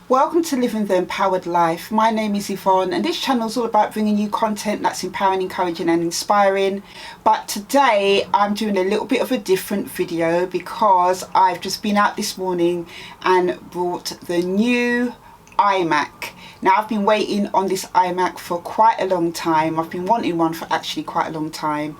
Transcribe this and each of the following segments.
Welcome to Living the Empowered Life. My name is Yvonne and this channel is all about bringing you content that's empowering, encouraging and inspiring. But today I'm doing a little bit of a different video because I've just been out this morning and brought the new iMac. Now I've been waiting on this iMac for quite a long time. I've been wanting one for actually quite a long time.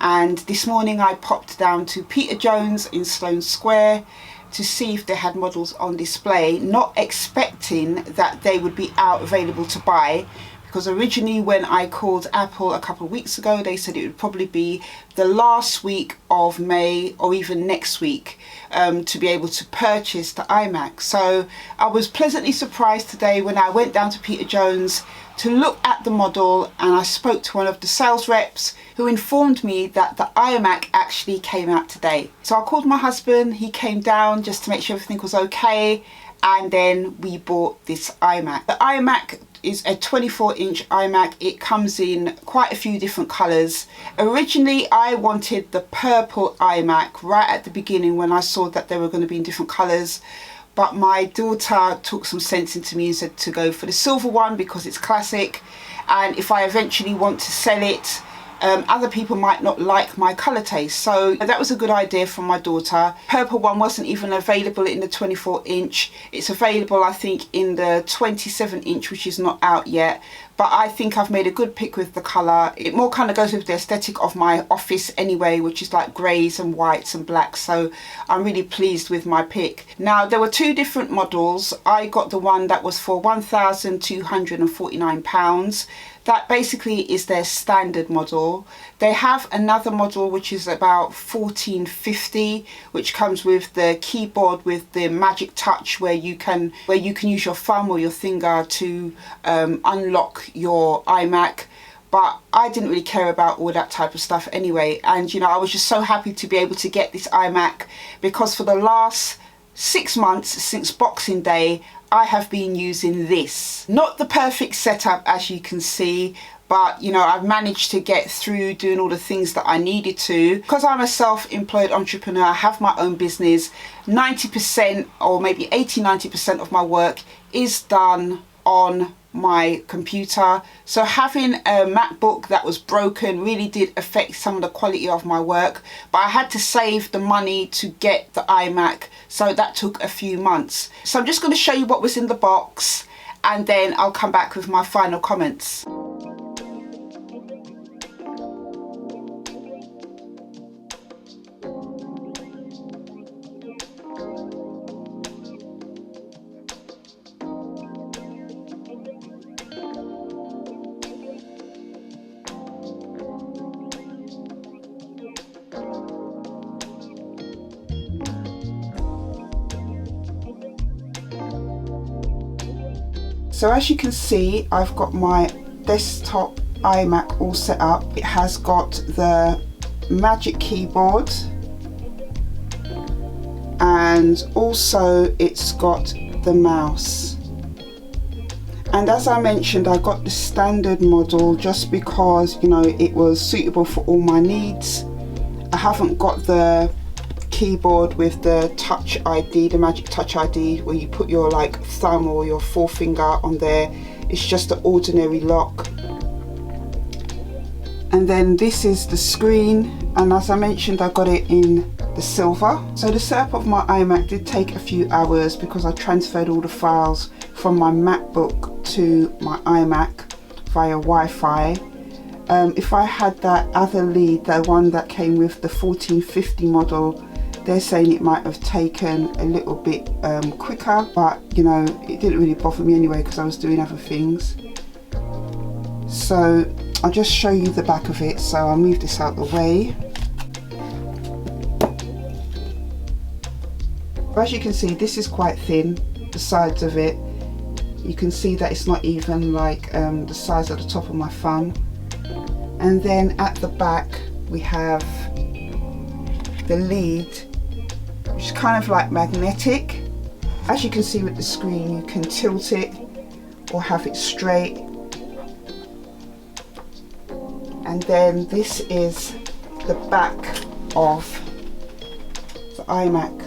And this morning I popped down to Peter Jones in Sloane Square to see if they had models on display, not expecting that they would be out available to buy, because originally when I called Apple a couple of weeks ago they said it would probably be the last week of May or even next week to be able to purchase the iMac. So I was pleasantly surprised today when I went down to Peter Jones to look at the model, and I spoke to one of the sales reps who informed me that the iMac actually came out today. So I called my husband, he came down just to make sure everything was okay, and then we bought this iMac. The iMac is a 24-inch iMac. It comes in quite a few different colours. Originally I wanted the purple iMac right at the beginning when I saw that they were going to be in different colours. But my daughter took some sense into me and said to go for the silver one because it's classic, and if I eventually want to sell it, other people might not like my colour taste. So that was a good idea from my daughter. Purple one wasn't even available in the 24-inch. It's available I think in the 27-inch, which is not out yet. But I think I've made a good pick with the colour. It more kind of goes with the aesthetic of my office anyway, which is like greys and whites and blacks. So I'm really pleased with my pick. Now there were two different models. I got the one that was for £1,249. That basically is their standard model. They have another model which is about $1,450, which comes with the keyboard with the magic touch where you can use your thumb or your finger to unlock your iMac. But I didn't really care about all that type of stuff anyway, and you know, I was just so happy to be able to get this iMac because for the last 6 months since Boxing Day I have been using this. Not the perfect setup as you can see, but you know, I've managed to get through doing all the things that I needed to. Because I'm a self-employed entrepreneur, I have my own business, 90% or maybe 80-90% of my work is done on my computer. So having a MacBook that was broken really did affect some of the quality of my work, but I had to save the money to get the iMac, so that took a few months. So I'm just going to show you what was in the box and then I'll come back with my final comments. So as you can see, I've got my desktop iMac all set up. It has got the magic keyboard and also it's got the mouse. And as I mentioned, I got the standard model just because, you know, it was suitable for all my needs. I haven't got the keyboard with the touch ID, the magic touch ID, where you put your like thumb or your forefinger on there. It's just the ordinary lock. And then this is the screen, and as I mentioned, I got it in the silver. So the setup of my iMac did take a few hours because I transferred all the files from my MacBook to my iMac via Wi-Fi. If I had that other lead, the one that came with the 1450 model, they're saying it might have taken a little bit quicker, but you know, it didn't really bother me anyway because I was doing other things. So I'll just show you the back of it. So I'll move this out the way. As you can see, this is quite thin, the sides of it. You can see that it's not even like the size of the top of my thumb. And then at the back we have the lead, which is kind of like magnetic. As you can see with the screen, you can tilt it or have it straight. And then this is the back of the iMac.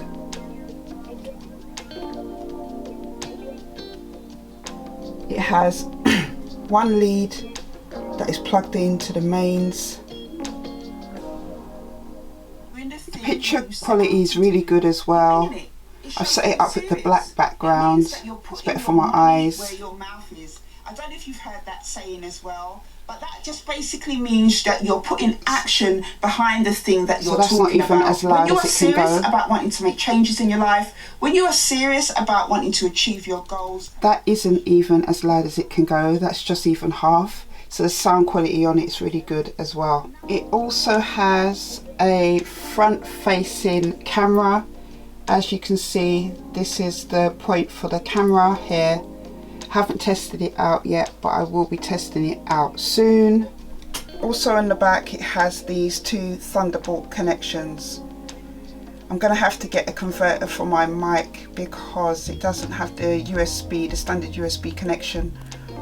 It has one lead that is plugged into the mains. The picture quality is really good as well. I've set it up with the black background. It's better for my eyes. I don't know if you've heard that saying as well, but that just basically means that you're putting action behind the thing that you're talking about. As loud when you are serious about wanting to make changes in your life, when you are serious about wanting to achieve your goals, that isn't even as loud as it can go. That's just even half. So the sound quality on it is really good as well. It also has a front-facing camera. As you can see, this is the point for the camera here. Haven't tested it out yet, but I will be testing it out soon. Also in the back it has these two Thunderbolt connections. I'm going to have to get a converter for my mic because it doesn't have the USB, the standard USB connection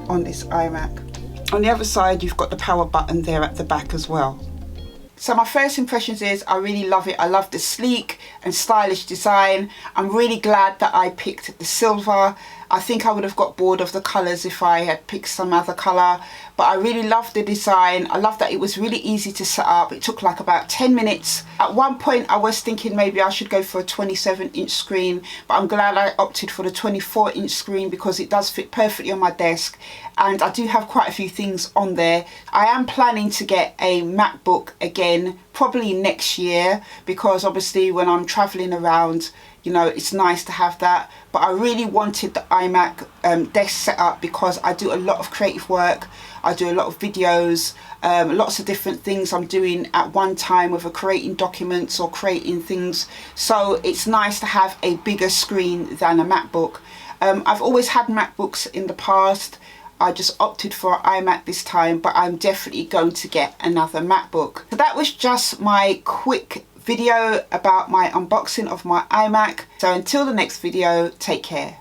on this iMac. On the other side you've got the power button there at the back as well. So my first impressions is I really love it. I love the sleek and stylish design. I'm really glad that I picked the silver. I think I would have got bored of the colours if I had picked some other colour, but I really love the design. I love that it was really easy to set up. It took like about 10 minutes. At one point I was thinking maybe I should go for a 27-inch screen, but I'm glad I opted for the 24-inch screen because it does fit perfectly on my desk, and I do have quite a few things on there. I am planning to get a MacBook again, probably next year, because obviously when I'm travelling around, you know, it's nice to have that. But I really wanted the iMac desk set up because I do a lot of creative work. I do a lot of videos, lots of different things I'm doing at one time, whether creating documents or creating things. So it's nice to have a bigger screen than a MacBook. I've always had MacBooks in the past. I just opted for an iMac this time, but I'm definitely going to get another MacBook. So that was just my quick video about my unboxing of my iMac. So until the next video, take care.